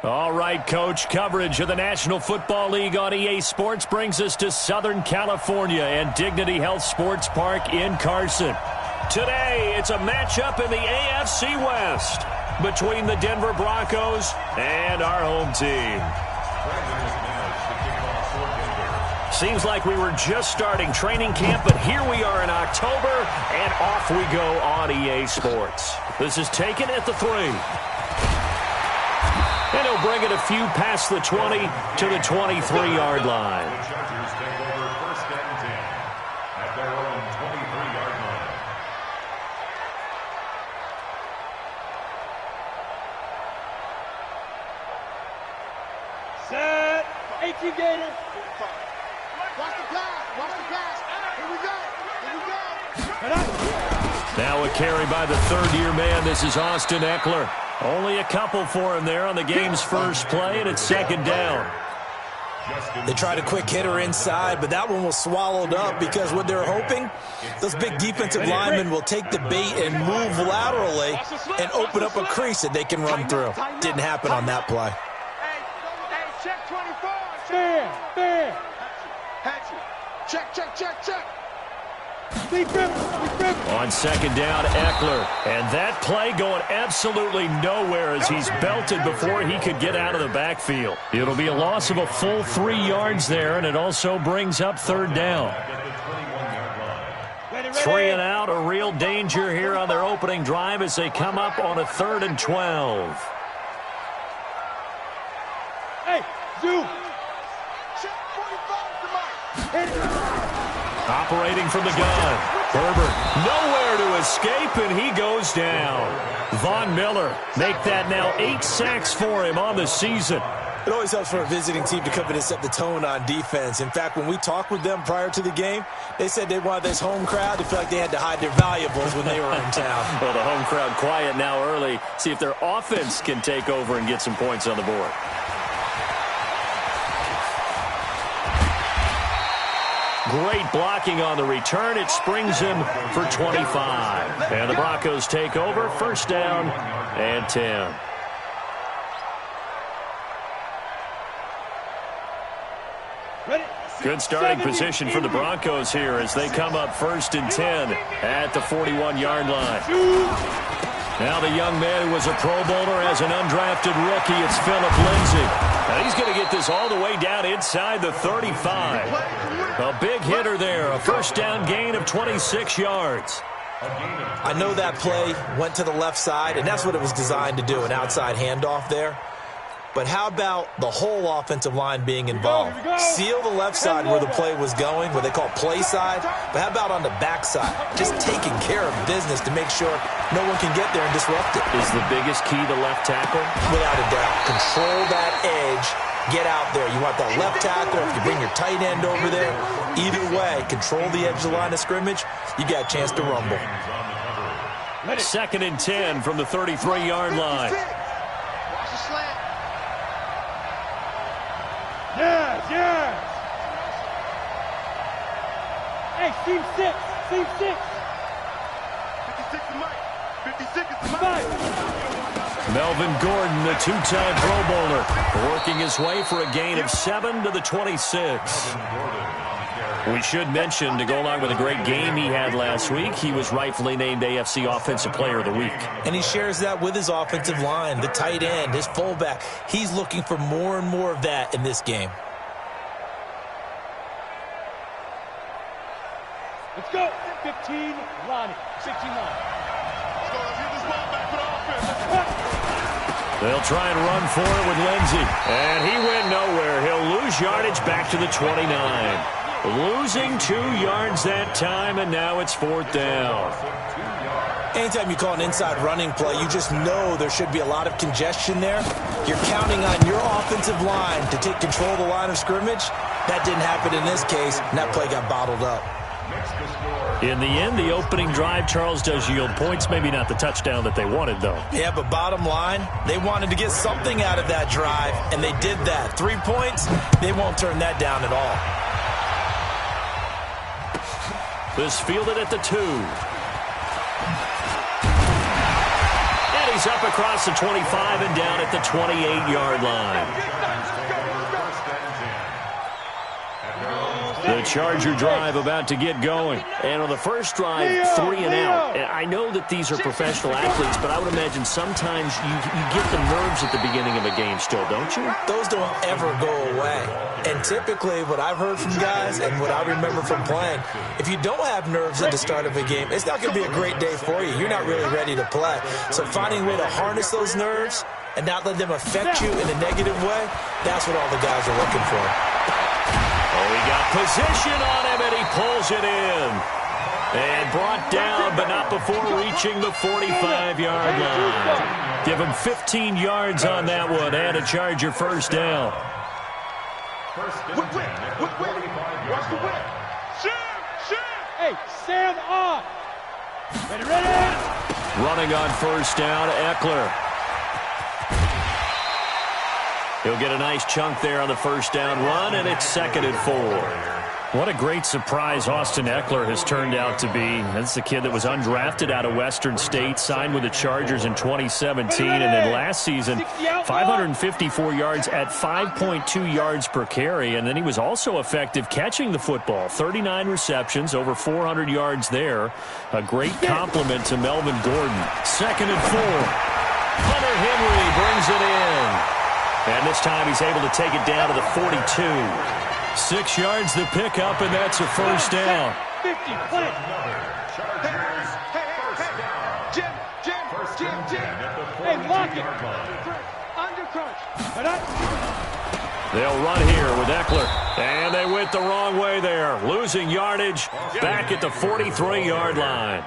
All right, Coach, coverage of the National Football League on EA Sports brings us to Southern California and Dignity Health Sports Park in Carson. Today, it's a matchup in the AFC West between the Denver Broncos and our home team. Seems like we were just starting training camp, but here we are in October, and off we go on EA Sports. This is taken at the 3. And he'll bring it a few past the 20 to the 23-yard line. The Chargers take over first and 10 at their own 23-yard line. Set. 18 Gators. Watch the pass. Watch the pass. Here we go. Here we go. Now a carry by the third-year man. This is Austin Eckler. Only a couple for him there on the game's first play, and it's second down. They tried a quick hitter inside, but that one was swallowed up because what they're hoping, those big defensive linemen will take the bait and move laterally and open up a crease that they can run through. Didn't happen on that play. Hey, check 24. Fair. Check. On second down, Eckler. And that play going absolutely nowhere as he's belted before he could get out of the backfield. It'll be a loss of a full 3 yards there, and it also brings up third down. 3 and out, a real danger here on their opening drive as they come up on a 3rd and 12. Hey, zoom. Check 45. Operating from the gun. Herbert nowhere to escape, and he goes down. Von Miller make that now 8 sacks for him on the season. It always helps for a visiting team to come in and set the tone on defense. In fact, when we talked with them prior to the game, they said they wanted this home crowd to feel like they had to hide their valuables when they were in town. Well, the home crowd quiet now early. See if their offense can take over and get some points on the board. Great blocking on the return. It springs him for 25. And the Broncos take over, first down and 10. Good starting position for the Broncos here as they come up first and 10 at the 41-yard line. Now the young man who was a Pro Bowler as an undrafted rookie, it's Phillip Lindsay. Now he's going to get this all the way down inside the 35. A big hitter there, a first down gain of 26 yards. I know that play went to the left side, and that's what it was designed to do, an outside handoff there. But how about the whole offensive line being involved? Seal the left side where the play was going, what they call play side. But how about on the back side? Just taking care of business to make sure no one can get there and disrupt it. Is the biggest key the left tackle? Without a doubt. Control that edge. Get out there. You want that left tackle. If you bring your tight end over there, either way, control the edge of the line of scrimmage. You got a chance to rumble. Second and 10 from the 33-yard line. Watch the slant. Yes. Hey, team 6. 56 is Mike. 56 is Mike. Melvin Gordon, the two-time Pro Bowler, working his way for a gain of 7 to the 26. We should mention, to go along with a great game he had last week, he was rightfully named AFC Offensive Player of the Week. And he shares that with his offensive line, the tight end, his fullback. He's looking for more and more of that in this game. Let's go. 15, Lonnie. 15, Lonnie. Let's go. Let's get this ball back for the offense. They'll try and run for it with Lindsay. And he went nowhere. He'll lose yardage back to the 29. Losing 2 yards that time, and now it's fourth down. Anytime you call an inside running play, you just know there should be a lot of congestion there. You're counting on your offensive line to take control of the line of scrimmage. That didn't happen in this case, and that play got bottled up. In the end, the opening drive, Charles, does yield points. Maybe not the touchdown that they wanted, though. Yeah, but bottom line, they wanted to get something out of that drive, and they did that. 3 points, they won't turn that down at all. This fielded at the 2. And And he's up across the 25 and down at the 28-yard line. The Charger drive about to get going. And on the first drive, 3 and out. And I know that these are professional athletes, but I would imagine sometimes you get the nerves at the beginning of a game still, don't you? Those don't ever go away. And typically, what I've heard from guys and what I remember from playing, if you don't have nerves at the start of a game, it's not going to be a great day for you. You're not really ready to play. So finding a way to harness those nerves and not let them affect you in a negative way, that's what all the guys are looking for. Oh, he got position on him, and he pulls it in. And brought down, but not before reaching the 45-yard line. Give him 15 yards on that one, and a Charger first down. First and 10 at the 45-yard line. Hey, stand on. Ready. Running on first down, Eckler. He'll get a nice chunk there on the first down run, and it's 2nd and 4. What a great surprise Austin Eckler has turned out to be. That's the kid that was undrafted out of Western State, signed with the Chargers in 2017, and then last season, 554 yards at 5.2 yards per carry, and then he was also effective catching the football. 39 receptions, over 400 yards there. A great compliment to Melvin Gordon. 2nd and 4. Hunter Henry brings it in. And this time he's able to take it down to the 42. 6 yards the pickup, and that's a first down. 50, play. Jim. Hey, block it. Under crunch. They'll run here with Eckler. And they went the wrong way there. Losing yardage back at the 43-yard line.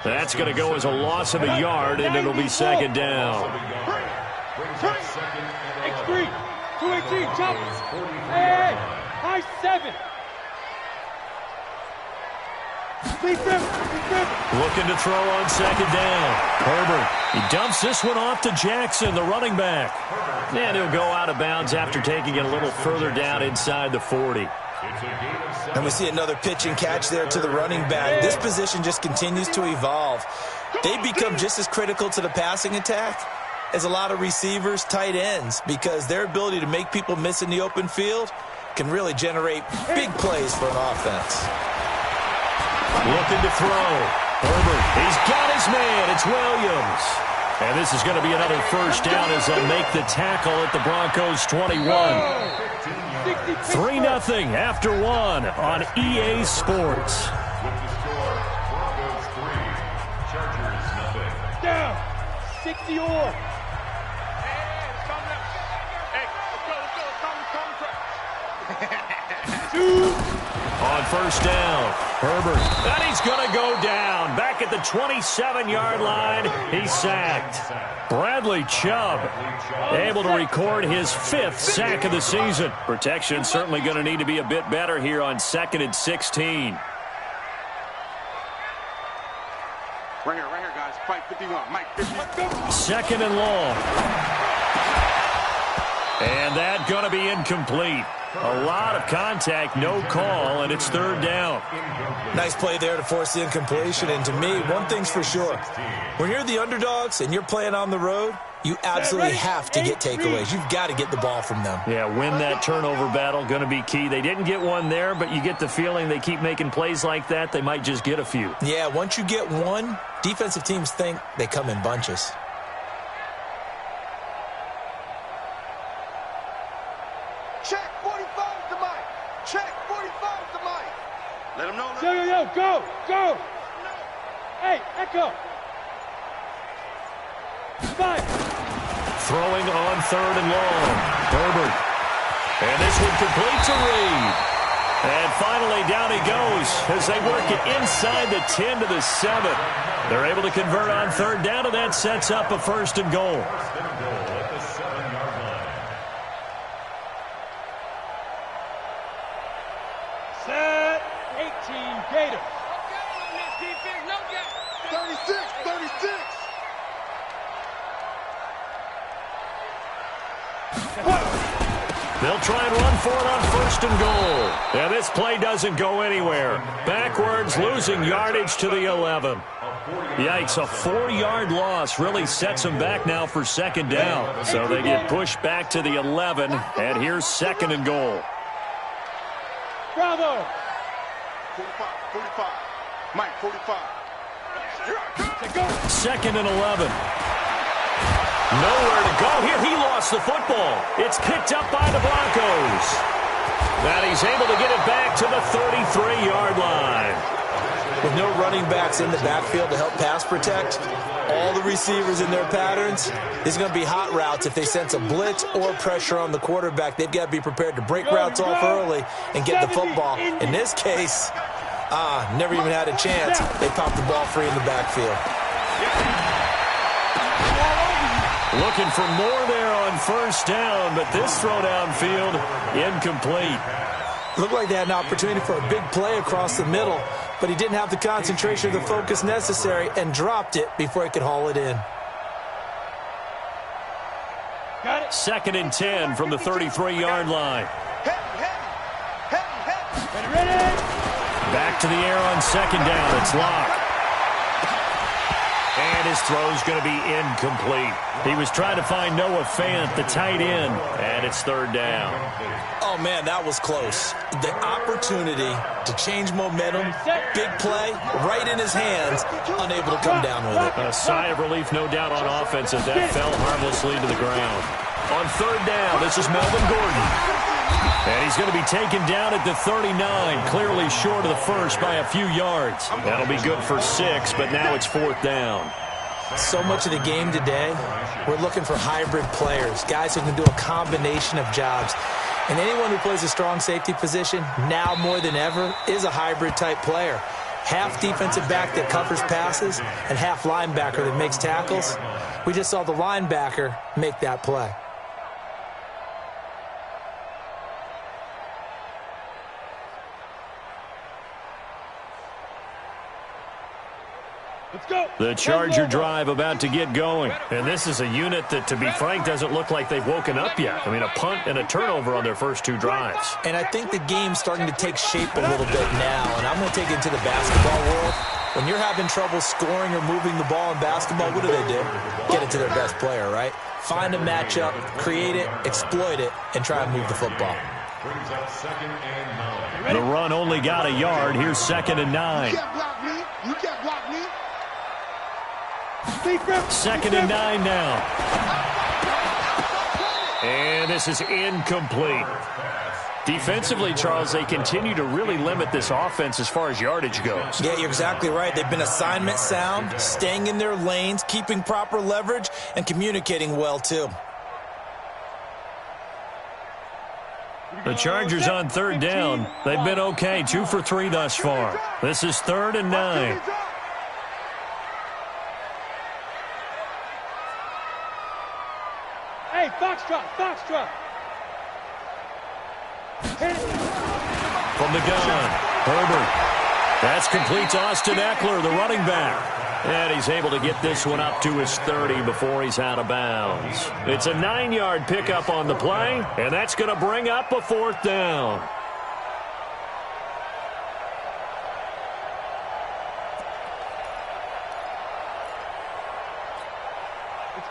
That's going to go as a loss of a yard, and it'll be 2nd down. X3, 218, jump. Hey, high 7. Looking to throw on 2nd down. Herbert, he dumps this one off to Jackson, the running back. And he'll go out of bounds after taking it a little further down inside the 40. And we see another pitch and catch there to the running back. This position just continues to evolve. They become just as critical to the passing attack as a lot of receivers, tight ends, because their ability to make people miss in the open field can really generate big plays for an offense. Looking to throw. Herbert, he's got his man. It's Williams. And this is going to be another first down as they'll make the tackle at the Broncos 21. 3-0 after 1 on EA Sports. With the score, Broncos 3, Chargers 0. Down. 60 or. On first down, Herbert. And he's going to go down. Back at the 27-yard line, he's sacked. Bradley Chubb able to record his 5th sack of the season. Protection certainly going to need to be a bit better here on 2nd and 16. Right here, guys. Fight 51. Mike, 51. 2nd and long. And that going to be incomplete. A lot of contact, no call, and it's 3rd down. Nice play there to force the incompletion. And to me, one thing's for sure. When you're the underdogs and you're playing on the road, you absolutely have to get takeaways. You've got to get the ball from them. Yeah, win that turnover battle, going to be key. They didn't get one there, but you get the feeling they keep making plays like that, they might just get a few. Yeah, once you get one, defensive teams think they come in bunches. Check 45 to Mike. Check 45 to Mike. Let him know. Yo, go. Hey, Echo. 5. Throwing on 3rd and long. Herbert. And this one complete to Reed. And finally down he goes as they work it inside the 10 to the 7. They're able to convert on 3rd down, and that sets up a 1st and goal. First and goal at the 7-yard line. Set. 18, Gators. 36. They'll try and run for it on 1st and goal. And this play doesn't go anywhere. Backwards, losing yardage to the 11. A Yikes, a 4-yard loss really sets them back now for second down. So they get pushed back to the 11, and here's second and goal. Bravo. 45. Mike, 45. Second and 11. Nowhere to go here. He lost the football. It's picked up by the Broncos. And he's able to get it back to the 33-yard line. With no running backs in the backfield to help pass protect, all the receivers in their patterns, there's going to be hot routes if they sense a blitz or pressure on the quarterback. They've got to be prepared to break routes off early and get the football. In this case, never even had a chance. They popped the ball free in the backfield. Looking for more there on first down, but this throw downfield incomplete. Looked like they had an opportunity for a big play across the middle, but he didn't have the concentration or the focus necessary and dropped it before he could haul it in. Got it. Second and 10 from the 33-yard line. Ready. Back to the air on second down. It's Locke. And his throw's going to be incomplete. He was trying to find Noah Fant, the tight end, and it's third down. Oh, man, that was close. The opportunity to change momentum, big play, right in his hands, unable to come down with it. A sigh of relief, no doubt, on offense as that fell harmlessly to the ground. On third down, this is Melvin Gordon. And he's going to be taken down at the 39, clearly short of the first by a few yards. That'll be good for 6, but now it's fourth down. So much of the game today, we're looking for hybrid players, guys who can do a combination of jobs. And anyone who plays a strong safety position, now more than ever, is a hybrid-type player. Half defensive back that covers passes and half linebacker that makes tackles. We just saw the linebacker make that play. Let's go. The Charger drive about to get going. And this is a unit that, to be frank, doesn't look like they've woken up yet. I mean, a punt and a turnover on their first 2 drives. And I think the game's starting to take shape a little bit now. And I'm going to take it into the basketball world. When you're having trouble scoring or moving the ball in basketball, what do? Get it to their best player, right? Find a matchup, create it, exploit it, and try and move the football. Brings up second and 9. The run only got a yard. Here's second and 9. You can't block me. You can't block me. Second and 9 now. And this is incomplete. Defensively, Charles, they continue to really limit this offense as far as yardage goes. Yeah, you're exactly right. They've been assignment sound, staying in their lanes, keeping proper leverage, and communicating well, too. The Chargers on third down. They've been okay, 2 for 3 thus far. This is third and 9. Hey, Foxtrot. From the gun, Herbert. That's complete to Austin Eckler, the running back. And he's able to get this one up to his 30 before he's out of bounds. It's a 9-yard pickup on the play, and that's going to bring up a fourth down.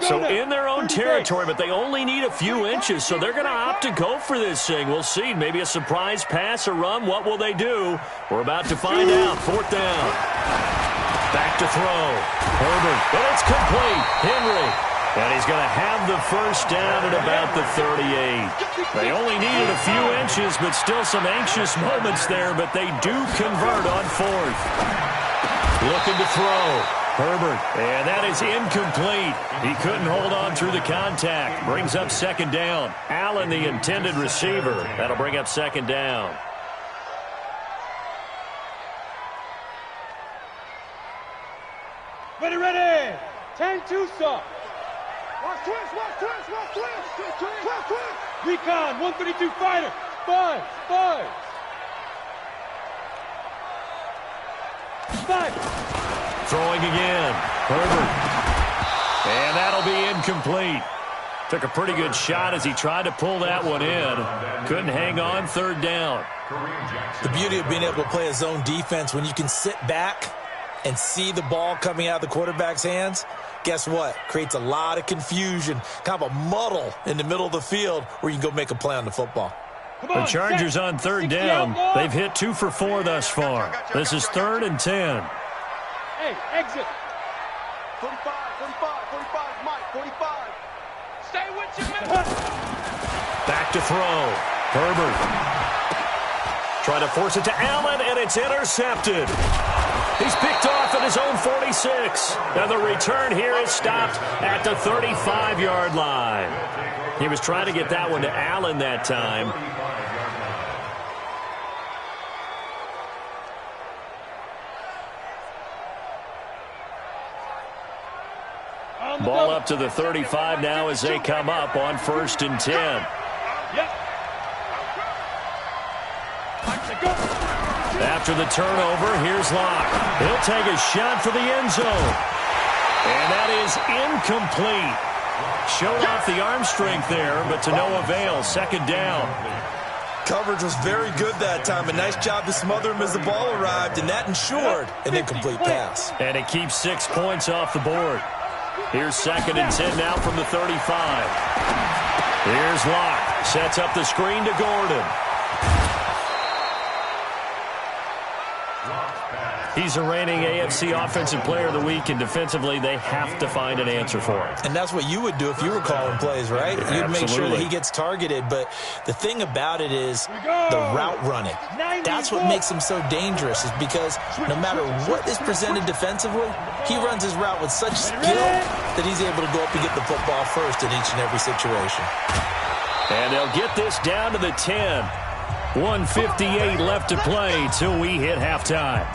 So in their own territory, but they only need a few inches, so they're going to opt to go for this thing. We'll see. Maybe a surprise pass or run. What will they do? We're about to find out. Fourth down. Back to throw. Herbert. And it's complete. Henry. And he's going to have the first down at about the 38. They only needed a few inches, but still some anxious moments there, but they do convert on fourth. Looking to throw. Herbert, and that is incomplete. He couldn't hold on through the contact. Brings up second down. Allen, the intended receiver. That'll bring up second down. Ready. 10-2 stop. Watch twist. Recon, 132 fighter. 5. Throwing again. Herbert. And that'll be incomplete. Took a pretty good shot as he tried to pull that one in. Couldn't hang on, third down. The beauty of being able to play a zone defense when you can sit back and see the ball coming out of the quarterback's hands, guess what? Creates a lot of confusion, kind of a muddle in the middle of the field where you can go make a play on the football. The Chargers on third down. They've hit 2 for 4 thus far. This is 3rd and 10. Hey, exit. 45, 45, Mike, 45. Stay with your man. Back to throw. Herbert. Trying to force it to Allen, and it's intercepted. He's picked off at his own 46. And the return here is stopped at the 35-yard line. He was trying to get that one to Allen that time. Ball up to the 35 now as they come up on 1st and 10. Yep. After the turnover, here's Locke. He'll take a shot for the end zone. And that is incomplete. Showed off the arm strength there, but to no avail. 2nd down. Coverage was very good that time. A nice job to smother him as the ball arrived, and that ensured an incomplete pass. And it keeps 6 points off the board. Here's 2nd and 10 now from the 35. Here's Locke. Sets up the screen to Gordon. He's a reigning AFC Offensive Player of the Week, and defensively, they have to find an answer for him. And that's what you would do if you were calling plays, right? Yeah, you'd make sure that absolutely. he gets targeted. But the thing about it is the route running. That's what makes him so dangerous, is because no matter what is presented defensively, he runs his route with such skill that he's able to go up and get the football first in each and every situation. And they'll get this down to the 10. 1:58 left to play till we hit halftime.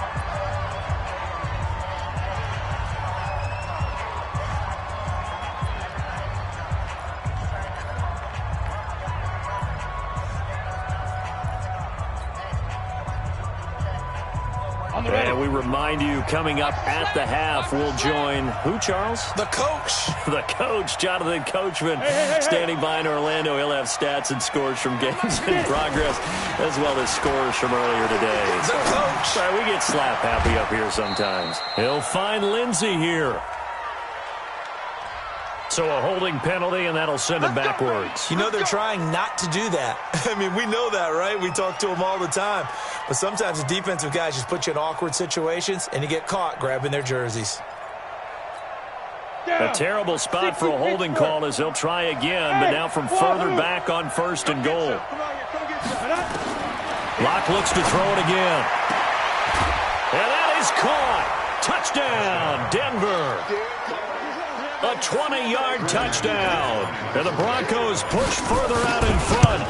And we remind you, coming up at the half, we'll join who, Charles? The coach. The coach, Jonathan Coachman, standing by in Orlando. He'll have stats and scores from games in progress, as well as scores from earlier today. The coach. Sorry, we get slap happy up here sometimes. He'll find Lindsey here. So a holding penalty, and that'll send him backwards. You know, they're trying not to do that. I mean, we know that, right? We talk to them all the time. But sometimes the defensive guys just put you in awkward situations, and you get caught grabbing their jerseys. A terrible spot for a holding call as they'll try again, but now from further back on 1st and goal. Locke looks to throw it again. And that is caught. Touchdown, Denver. A 20-yard touchdown. And the Broncos push further out in front.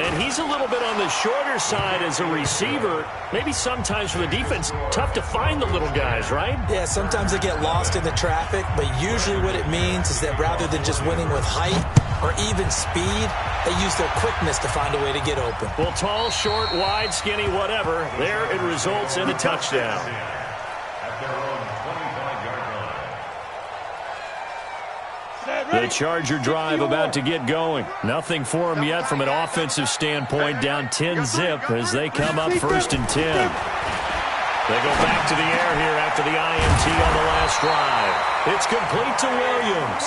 And he's a little bit on the shorter side as a receiver. Maybe sometimes for the defense, tough to find the little guys, right? Yeah, sometimes they get lost in the traffic, but usually what it means is that rather than just winning with height or even speed, they use their quickness to find a way to get open. Well, tall, short, wide, skinny, whatever, there it results in a touchdown. The Charger drive about to get going. Nothing for them yet from an offensive standpoint. Down 10-zip as they come up 1st and 10. They go back to the air here after the INT on the last drive. It's complete to Williams.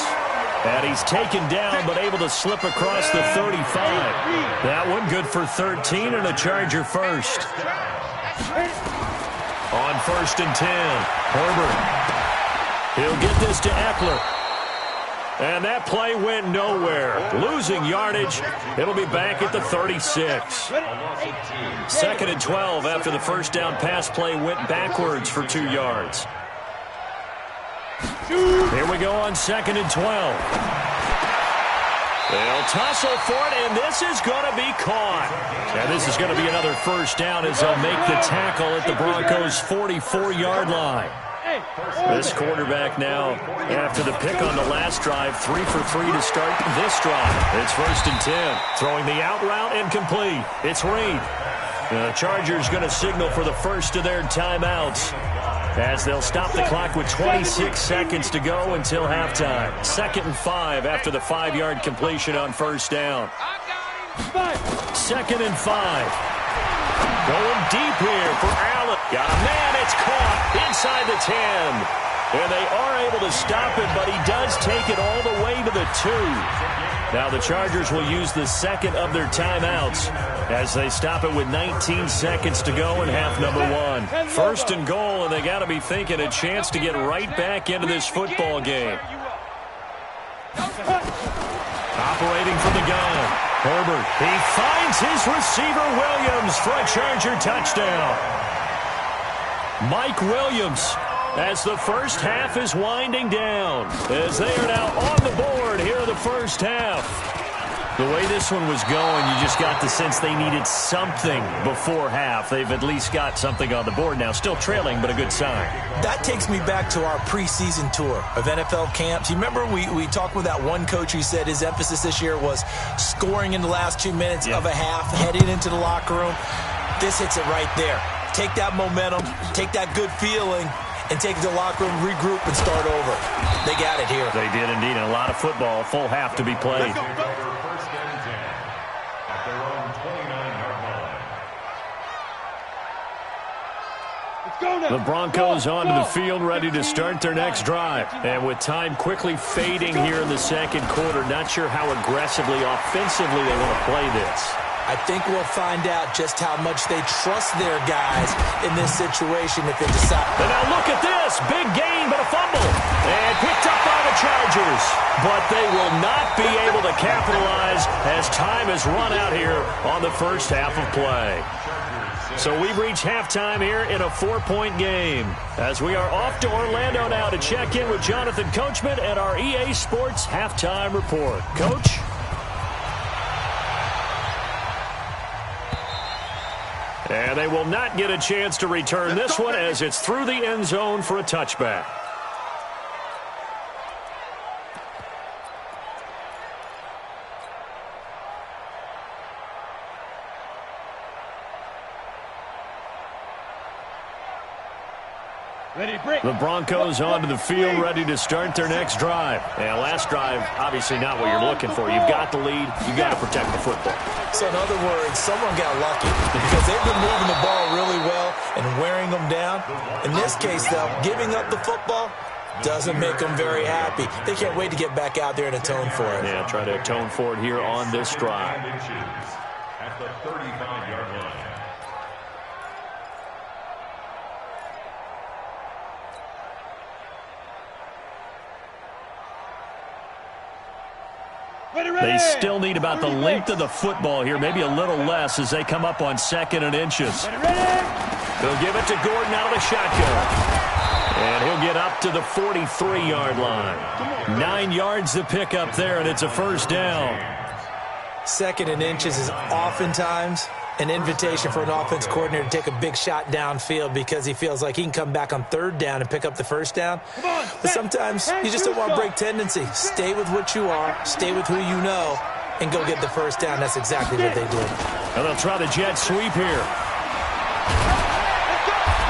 And he's taken down but able to slip across the 35. That one good for 13 and a Charger first. On 1st and 10, Herbert. He'll get this to Eckler. And that play went nowhere. Losing yardage. It'll be back at the 36. 2nd and 12 after the first down pass play went backwards for 2 yards. Here we go on 2nd and 12. They'll tussle for it, and this is going to be caught. And this is going to be another first down as they'll make the tackle at the Broncos' 44-yard line. This quarterback now, after the pick on the last drive, 3 for 3 to start this drive. It's 1st and 10. Throwing the out route incomplete. It's Reed. The Chargers going to signal for the first of their timeouts as they'll stop the clock with 26 seconds to go until halftime. 2nd and 5 after the 5-yard completion on first down. 2nd and 5. Going deep here for Allen. Got a man. It's caught inside 10. And they are able to stop it, but he does take it all the way to the 2. Now the Chargers will use the second of their timeouts as they stop it with 19 seconds to go in half number 1. 1st and goal, and they got to be thinking a chance to get right back into this football game. Operating from the gun, Herbert. He finds his receiver Williams for a Charger touchdown. Mike Williams, as the first half is winding down, as they are now on the board here in the first half. The way this one was going, you just got the sense they needed something before half. They've at least got something on the board now. Still trailing, but a good sign. That takes me back to our preseason tour of NFL camps. You remember we talked with that one coach who said his emphasis this year was scoring in the last 2 minutes of a half, heading into the locker room. This hits it right there. Take that momentum, take that good feeling, and take it to the locker room, regroup, and start over. They got it here. They did indeed, and a lot of football, full half to be played. First and 10 at their own 29-yard line. The Broncos onto the field, ready to start their next drive. And with time quickly fading here in the second quarter, not sure how aggressively, offensively they want to play this. I think we'll find out just how much they trust their guys in this situation if they decide. And now look at this. Big gain, but a fumble. And picked up by the Chargers. But they will not be able to capitalize as time has run out here on the first half of play. So we've reached halftime here in a 4-point game. As we are off to Orlando now to check in with Jonathan Coachman and our EA Sports Halftime Report. Coach? And they will not get a chance to return this one as it's through the end zone for a touchback. The Broncos onto the field, ready to start their next drive. And last drive, obviously not what you're looking for. You've got the lead. You've got to protect the football. So in other words, someone got lucky because they've been moving the ball really well and wearing them down. In this case, though, giving up the football doesn't make them very happy. They can't wait to get back out there and atone for it. Yeah, try to atone for it here on this drive. At the 35-yard line. They still need about the length of the football here, maybe a little less as they come up on 2nd and inches. They'll give it to Gordon out of the shotgun. And he'll get up to the 43-yard line. 9 yards to pick up there, and it's a first down. 2nd and inches is oftentimes an invitation for an offense coordinator to take a big shot downfield because he feels like he can come back on 3rd down and pick up the first down. But sometimes you just don't want to break tendency. Stay with what you are, stay with who you know, and go get the first down. That's exactly what they did. And they'll try the jet sweep here.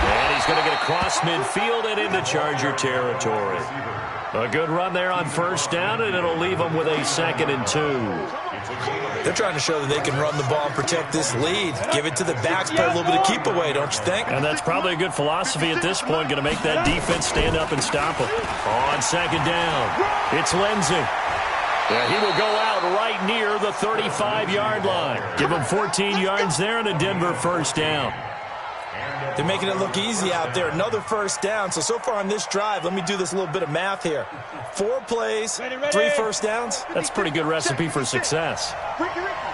And he's going to get across midfield and into Charger territory. A good run there on first down, and it'll leave them with a 2nd and 2. They're trying to show that they can run the ball and protect this lead. Give it to the backs, play a little bit of keep away, don't you think? And that's probably a good philosophy at this point, going to make that defense stand up and stop them. On 2nd down, it's Lindsey. Yeah, he will go out right near the 35-yard line. Give him 14 yards there and a Denver first down. They're making it look easy out there. Another first down. So far on this drive, let me do this little bit of math here. 4 plays, 3 first downs. That's a pretty good recipe for success.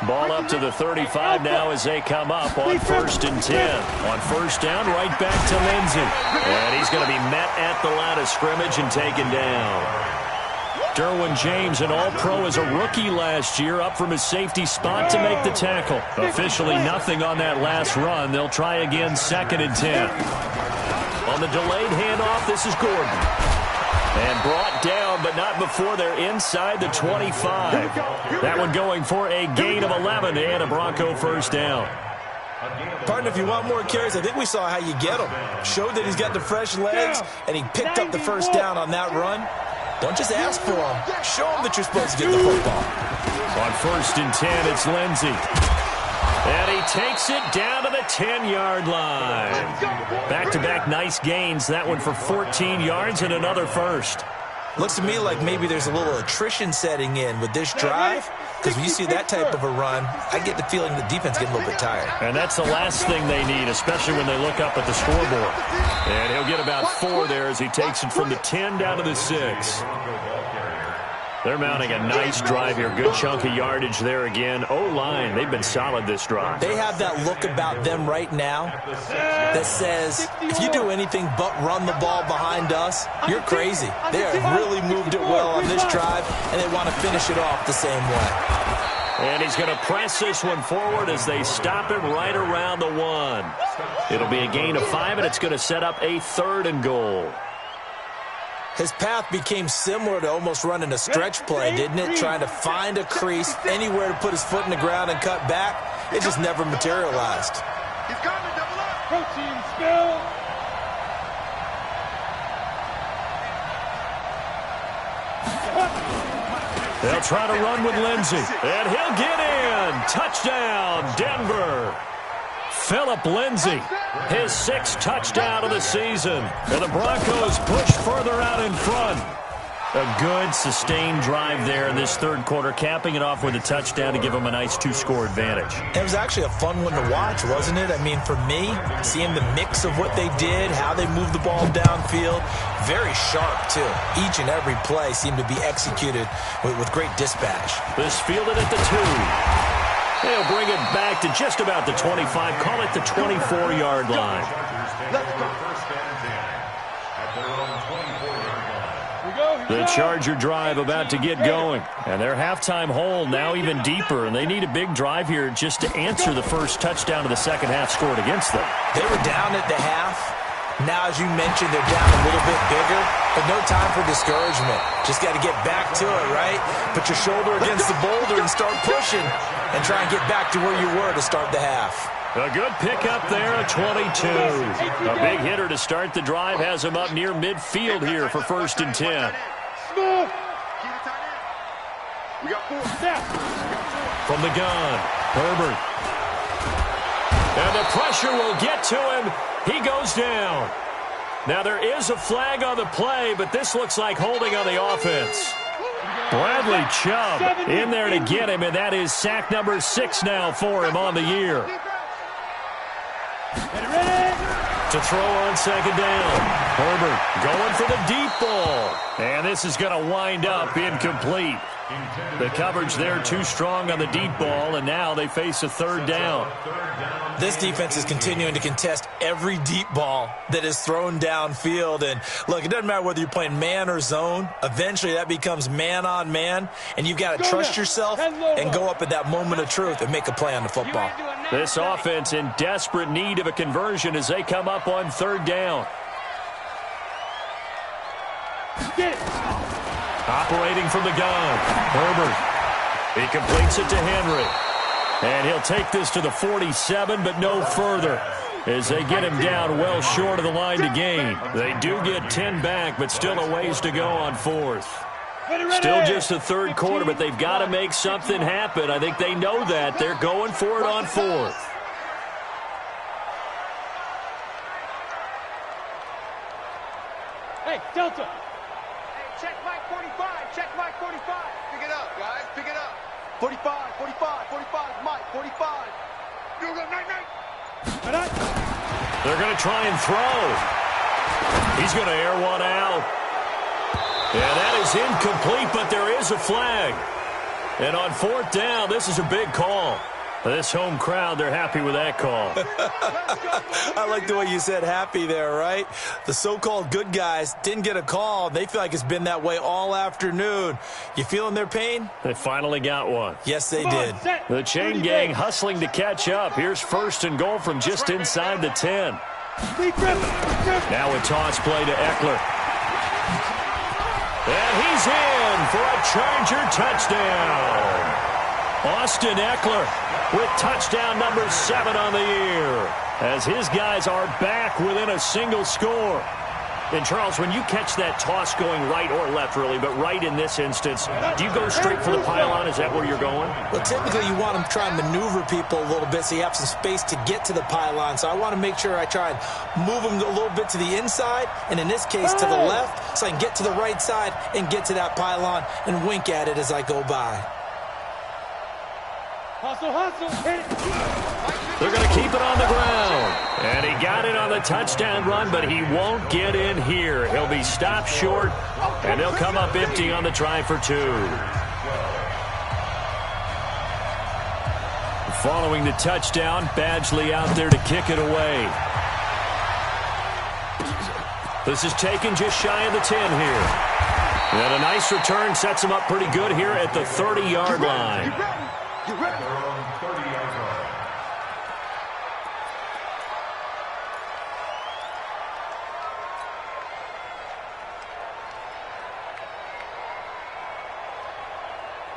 Ball up to the 35 now as they come up on 1st and 10. On first down, right back to Lindsey. And he's going to be met at the line of scrimmage and taken down. Derwin James, an all-pro as a rookie last year, up from his safety spot to make the tackle. Officially nothing on that last run. They'll try again 2nd and 10. On the delayed handoff, this is Gordon. And brought down, but not before they're inside the 25. That one going for a gain of 11 and a Bronco first down. Partner, if you want more carries, I think we saw how you get him. Showed that he's got the fresh legs, and he picked up the first down on that run. Don't just ask for him. Show him that you're supposed to get the football. On 1st and 10, it's Lindsey. And he takes it down to the 10-yard line. Back-to-back nice gains. That one for 14 yards and another first. Looks to me like maybe there's a little attrition setting in with this drive, because when you see that type of a run, I get the feeling the defense getting a little bit tired. And that's the last thing they need, especially when they look up at the scoreboard. And he'll get about 4 there as he takes it from the 10 down to the 6. They're mounting a nice drive here. Good chunk of yardage there again. O-line, they've been solid this drive. They have that look about them right now that says, if you do anything but run the ball behind us, you're crazy. They have really moved it well on this drive, and they want to finish it off the same way. And he's going to press this one forward as they stop him right around the 1. It'll be a gain of 5, and it's going to set up a 3rd and goal. His path became similar to almost running a stretch play, didn't it? Trying to find a crease, anywhere to put his foot in the ground and cut back. It just never materialized. He's got to double up. Protein spill. They'll try to run with Lindsey. And he'll get in. Touchdown, Denver. Phillip Lindsay, his 6th touchdown of the season. And the Broncos push further out in front. A good, sustained drive there in this 3rd quarter, capping it off with a touchdown to give them a nice 2-score advantage. It was actually a fun one to watch, wasn't it? I mean, for me, seeing the mix of what they did, how they moved the ball downfield, very sharp, too. Each and every play seemed to be executed with great dispatch. This fielded at the 2. They'll bring it back to just about the 25. Call it the 24-yard line. The Charger drive about to get going. And their halftime hole now even deeper. And they need a big drive here just to answer the first touchdown of the second half scored against them. They were down at the half. Now, as you mentioned, they're down a little bit bigger, but no time for discouragement. Just got to get back to it, right? Put your shoulder against the boulder and start pushing and try and get back to where you were to start the half. A good pickup there at 22. A big hitter to start the drive has him up near midfield here for 1st and 10. We got 4. From the gun, Herbert. And the pressure will get to him. He goes down. Now there is a flag on the play, but this looks like holding on the offense. Bradley Chubb in there to get him, and that is sack number 6 now for him on the year. To throw on 2nd down. Herbert going for the deep ball. And this is going to wind up incomplete. The coverage there too strong on the deep ball, and now they face a 3rd down. This defense is continuing to contest every deep ball that is thrown downfield. And, look, it doesn't matter whether you're playing man or zone. Eventually that becomes man on man, and you've got to trust yourself and go up at that moment of truth and make a play on the football. This offense in desperate need of a conversion as they come up on 3rd down. Operating from the gun, Herbert. He completes it to Henry. And he'll take this to the 47, but no further, as they get him down well short of the line to gain. They do get 10 back, but still a ways to go on 4th. Still just the 3rd quarter, but they've got to make something happen. I think they know that. They're going for it on 4th. Hey, Delta. Hey, check Mike 45. Check Mike 45. Pick it up, guys. Pick it up. 45, 45, 45, Mike, 45. You go, night. They're going to try and throw. He's going to air one out. Yeah, that is incomplete, but there is a flag. And on 4th down, this is a big call. This home crowd, they're happy with that call. I like the way you said happy there, right? The so-called good guys didn't get a call. They feel like it's been that way all afternoon. You feeling their pain? They finally got one. Yes, they did. The chain gang hustling to catch up. Here's 1st and goal from just inside the 10. Now a toss play to Eckler. And he's in for a Charger touchdown. Austin Eckler with touchdown number 7 on the year, as his guys are back within a single score. And, Charles, when you catch that toss going right or left, really, but right in this instance, do you go straight for the pylon? Is that where you're going? Well, typically you want to try and maneuver people a little bit so you have some space to get to the pylon. So I want to make sure I try and move them a little bit to the inside, and in this case to the left, so I can get to the right side and get to that pylon and wink at it as I go by. Hustle, hit it. They're going to keep it on the ground. And he got it on the touchdown run, but he won't get in here. He'll be stopped short, and they'll come up empty on the try for 2. Following the touchdown, Badgley out there to kick it away. This is taken just shy of the 10 here. And a nice return sets him up pretty good here at the 30-yard line. Get ready. Their own 30-yard line.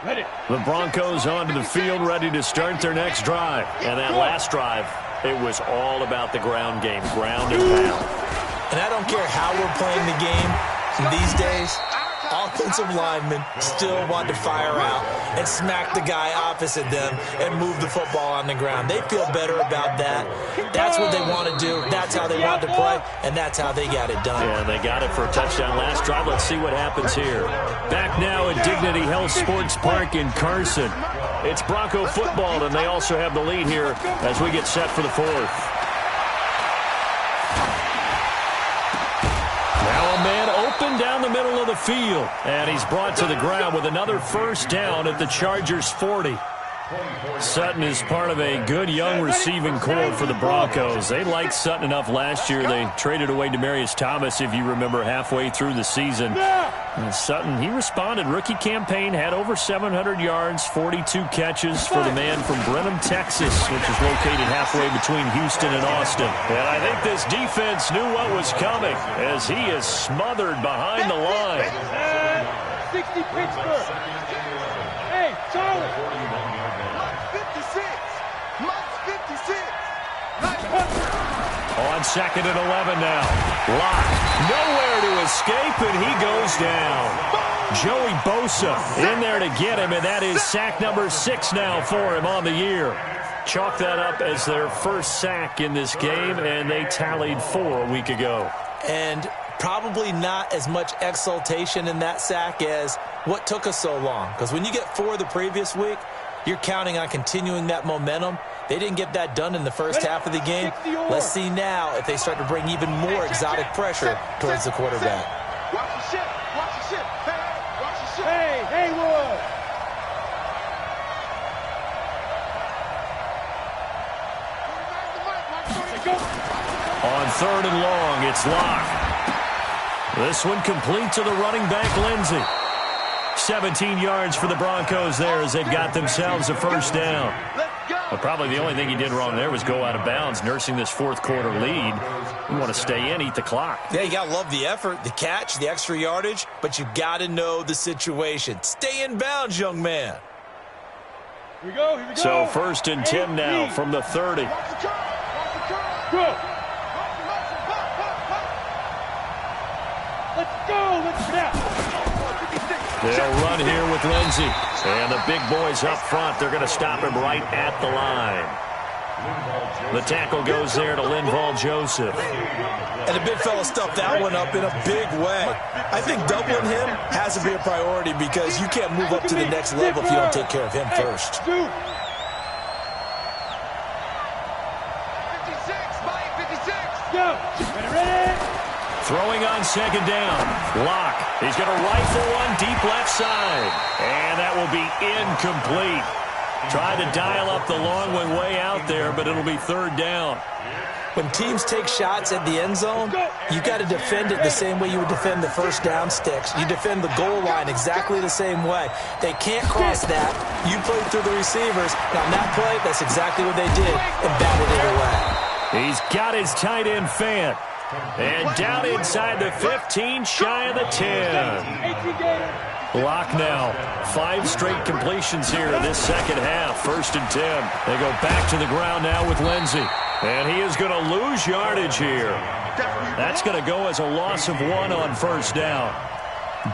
Ready. The Broncos onto the field, ready to start their next drive. And that last drive, it was all about the ground game, ground and pound. And I don't care how we're playing the game these days, offensive linemen still want to fire out and smack the guy opposite them and move the football on the ground. They feel better about that. That's what they want to do. That's how they want to play, and that's how they got it done. Yeah, they got it for a touchdown last drive. Let's see what happens here. Back now at Dignity Health Sports Park in Carson. It's Bronco football, and they also have the lead here as we get set for the 4th. Now a man open down the middle of the field, and he's brought to the ground with another first down at the Chargers' 40. Sutton is part of a good young receiving core for the Broncos. They liked Sutton enough last year. They traded away Demaryius Thomas, if you remember, halfway through the season. And Sutton, he responded. Rookie campaign, had over 700 yards, 42 catches for the man from Brenham, Texas, which is located halfway between Houston and Austin. And I think this defense knew what was coming as he is smothered behind the line. 60 Pittsburgh. Hey, Charlie. On 2nd and 11 now. Lock. Nowhere to escape, and he goes down. Joey Bosa in there to get him, and that is sack number 6 now for him on the year. Chalk that up as their first sack in this game, and they tallied 4 a week ago. And probably not as much exultation in that sack as what took us so long. Because when you get 4 the previous week, you're counting on continuing that momentum. They didn't get that done in the first half of the game. Let's see now if they start to bring even more exotic pressure towards the quarterback. Watch the ship. Watch the ship. Hey, watch the ship. Hey, Haywood. On 3rd and long, it's Lock. This one complete to the running back, Lindsey. 17 yards for the Broncos there as they've got themselves a first down. But probably the only thing he did wrong there was go out of bounds, nursing this 4th quarter lead. You want to stay in, eat the clock. Yeah, you got to love the effort, the catch, the extra yardage, but you got to know the situation. Stay in bounds, young man. Here we go. So 1st and 10 now from the 30. Go. Let's go. Let's go. They'll run here with Lindsey. And the big boys up front, they're going to stop him right at the line. The tackle goes there to Linval Joseph. And the big fella stuffed that one up in a big way. I think doubling him has to be a priority because you can't move up to the next level if you don't take care of him first. 56, Mike, 56. Go. Ready. Throwing on 2nd down. Lock. He's going to rifle one deep left side. And that will be incomplete. Tried to dial up the long one way out there, but it'll be 3rd down. When teams take shots at the end zone, you got to defend it the same way you would defend the first down sticks. You defend the goal line exactly the same way. They can't cross that. You play through the receivers. And on that play, that's exactly what they did and batted it away. He's got his tight end fan. And down inside the 15, shy of the 10. Lock now. 5 straight completions here in this second half. 1st and 10. They go back to the ground now with Lindsey. And he is going to lose yardage here. That's going to go as a loss of 1 on first down.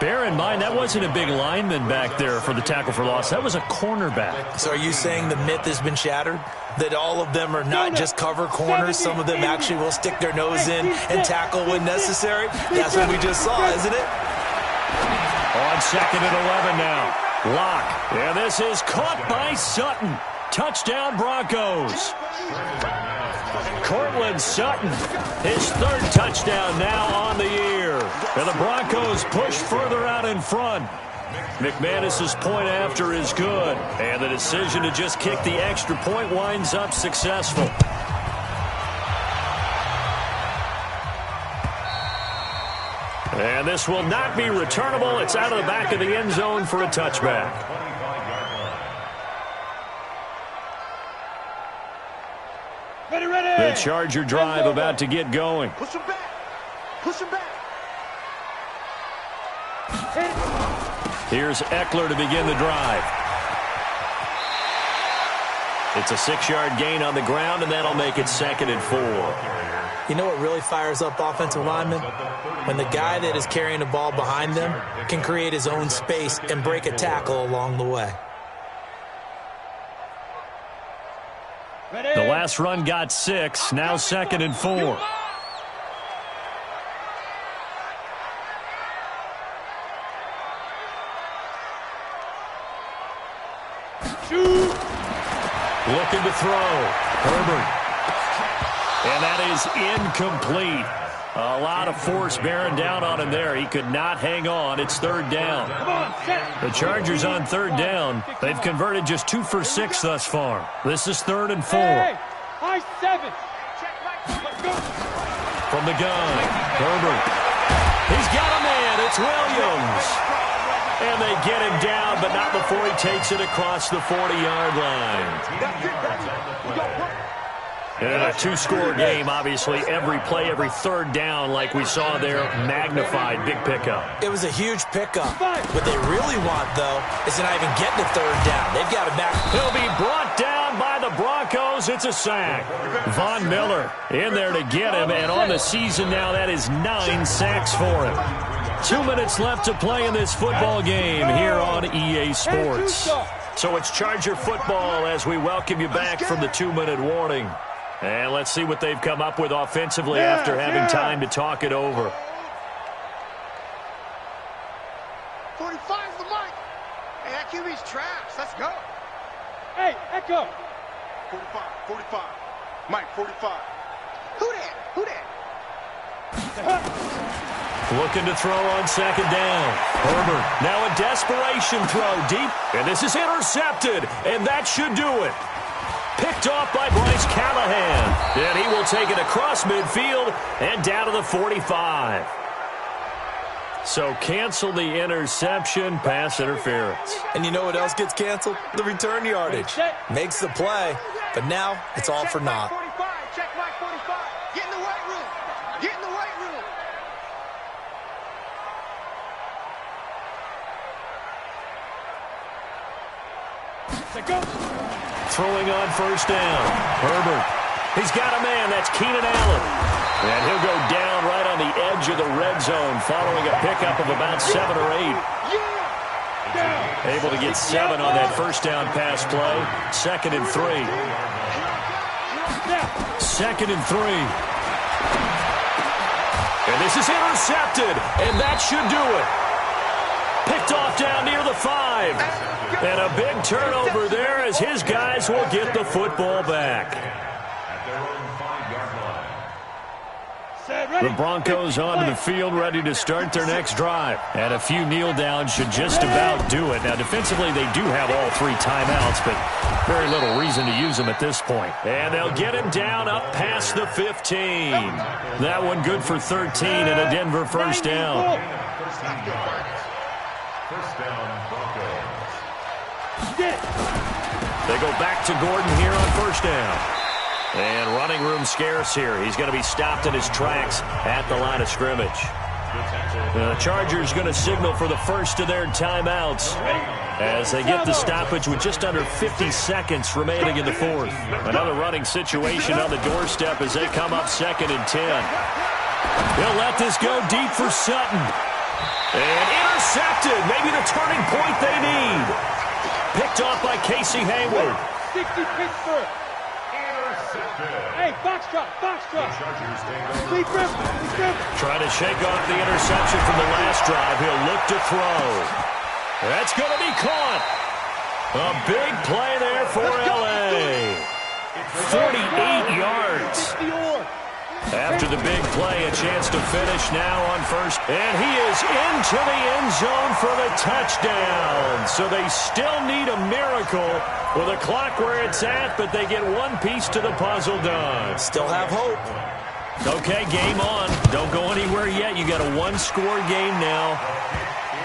Bear in mind, that wasn't a big lineman back there for the tackle for loss. That was a cornerback. So are you saying the myth has been shattered? That all of them are not just cover corners? Some of them actually will stick their nose in and tackle when necessary? That's what we just saw, isn't it? On 2nd and 11 now. Lock. And this is caught by Sutton. Touchdown, Broncos. Cortland Sutton, his 3rd touchdown now on the year. And the Broncos push further out in front. McManus's point after is good. And the decision to just kick the extra point winds up successful. And this will not be returnable. It's out of the back of the end zone for a touchback. The Charger drive about to get going. Push him back. Push him back. Here's Eckler to begin the drive. It's a 6-yard gain on the ground, and that'll make it 2nd and 4. You know what really fires up offensive linemen? When the guy that is carrying the ball behind them can create his own space and break a tackle along the way. The last run got 6, now 2nd and 4. Looking to throw. Herbert. And that is incomplete. A lot of force bearing down on him there. He could not hang on. It's 3rd down. The Chargers on 3rd down. They've converted just 2 for 6 thus far. This is 3rd and 4. High 7. From the gun, Herbert. He's got a man. It's Williams. And they get him down, but not before he takes it across the 40-yard line. And a 2-score game, obviously. Every play, every 3rd down, like we saw there, magnified. Big pickup. It was a huge pickup. What they really want, though, is to not even get to 3rd down. They've got to back. He'll be brought down by the Broncos. It's a sack. Von Miller in there to get him, and on the season now, that is 9 sacks for him. 2 minutes left to play in this football game here on EA Sports. So it's Charger football as we welcome you back from the 2-minute warning. And let's see what they've come up with offensively after having time to talk it over. 45's the mic. Hey, that QB's trash. Let's go. Hey, Echo. 45. Mike, 45. Who that? Looking to throw on 2nd down. Herbert, now a desperation throw deep. And this is intercepted. And that should do it. Picked off by Bryce Callahan. And he will take it across midfield and down to the 45. So cancel the interception, pass interference. And you know what else gets canceled? The return yardage. Makes the play, but now it's all for naught. Check Mike 45. Get in the weight room. Get in the weight room. Throwing on 1st down. Herbert. He's got a man. That's Keenan Allen. And he'll go down right on the edge of the red zone following a pickup of about 7 or 8. Able to get 7 on that 1st down pass play. 2nd and 3. 2nd and 3. And this is intercepted. And that should do it. Picked off down near the 5. And a big turnover there as his guys will get the football back. The Broncos onto the field ready to start their next drive. And a few kneel downs should just about do it. Now, defensively, they do have all 3 timeouts, but very little reason to use them at this point. And they'll get him down up past the 15. That one good for 13 and a Denver 1st down. First down, Broncos. They go back to Gordon here on 1st down. And running room scarce here. He's going to be stopped in his tracks at the line of scrimmage. The Chargers going to signal for the first of their timeouts as they get the stoppage with just under 50 seconds remaining in the fourth. Another running situation on the doorstep as they come up 2nd and 10. He'll let this go deep for Sutton. And intercepted. Maybe the turning point they need. Picked off by Casey Hayward. 60 Pittsburgh. Hey, box drop. Lead grip. Trying to shake off the interception from the last drive. He'll look to throw. That's going to be caught. A big play there for L.A. 48 yards. After the big play, a chance to finish now on first. And he is into the end zone for the touchdown. So they still need a miracle with a clock where it's at, but they get one piece to the puzzle done. Still have hope. Okay, game on. Don't go anywhere yet. You got a one-score game now.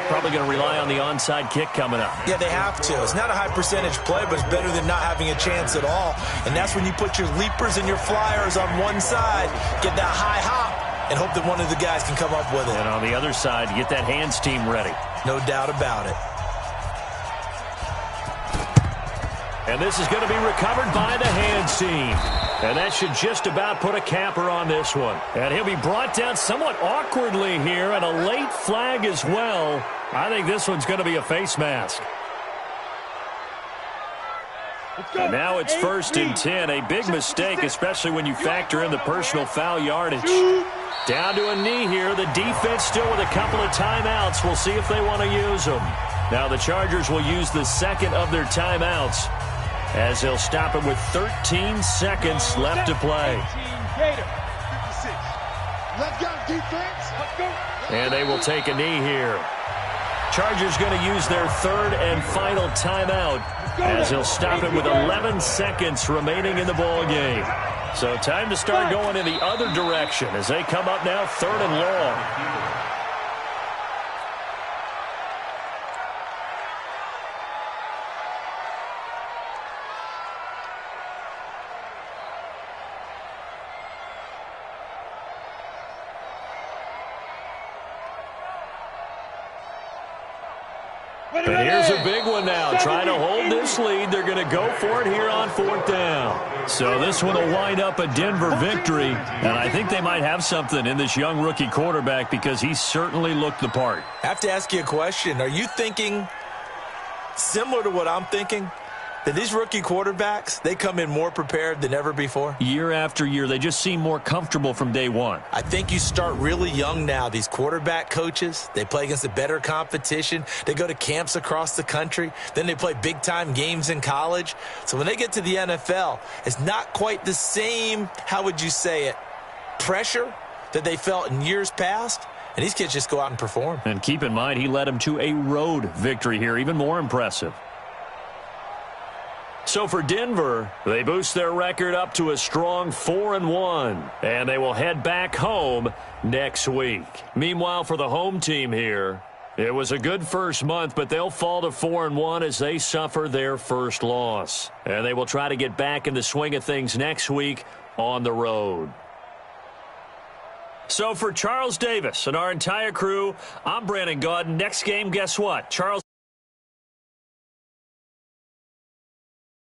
Probably going to rely on the onside kick coming up. Yeah, they have to. It's not a high-percentage play, but it's better than not having a chance at all. And that's when you put your leapers and your flyers on one side, get that high hop, and hope that one of the guys can come up with it. And on the other side, get that hands team ready. No doubt about it. And this is going to be recovered by the hands team. And that should just about put a capper on this one. And he'll be brought down somewhat awkwardly here, and a late flag as well. I think this one's going to be a face mask. And now it's 1st and 10. A big mistake, especially when you factor in the personal foul yardage. Down to a knee here. The defense still with a couple of timeouts. We'll see if they want to use them. Now the Chargers will use the second of their timeouts, as they'll stop it with 13 seconds left to play. And they will take a knee here. Chargers going to use their third and final timeout, as they'll stop it with 11 seconds remaining in the ball game. So time to start going in the other direction as they come up now 3rd and long. And here's a big one now. Trying to hold this lead. They're going to go for it here on 4th down. So this one will wind up a Denver victory. And I think they might have something in this young rookie quarterback, because he certainly looked the part. I have to ask you a question. Are you thinking similar to what I'm thinking? That these rookie quarterbacks, they come in more prepared than ever before? Year after year, they just seem more comfortable from day one. I think you start really young now. These quarterback coaches, they play against a better competition. They go to camps across the country. Then they play big-time games in college. So when they get to the NFL, it's not quite the same, how would you say it, pressure that they felt in years past. And these kids just go out and perform. And keep in mind, he led them to a road victory here, even more impressive. So for Denver, they boost their record up to a strong 4-1, and they will head back home next week. Meanwhile, for the home team here, it was a good first month, but they'll fall to 4-1 as they suffer their first loss. And they will try to get back in the swing of things next week on the road. So for Charles Davis and our entire crew, I'm Brandon Gaudin. Next game, guess what? Charles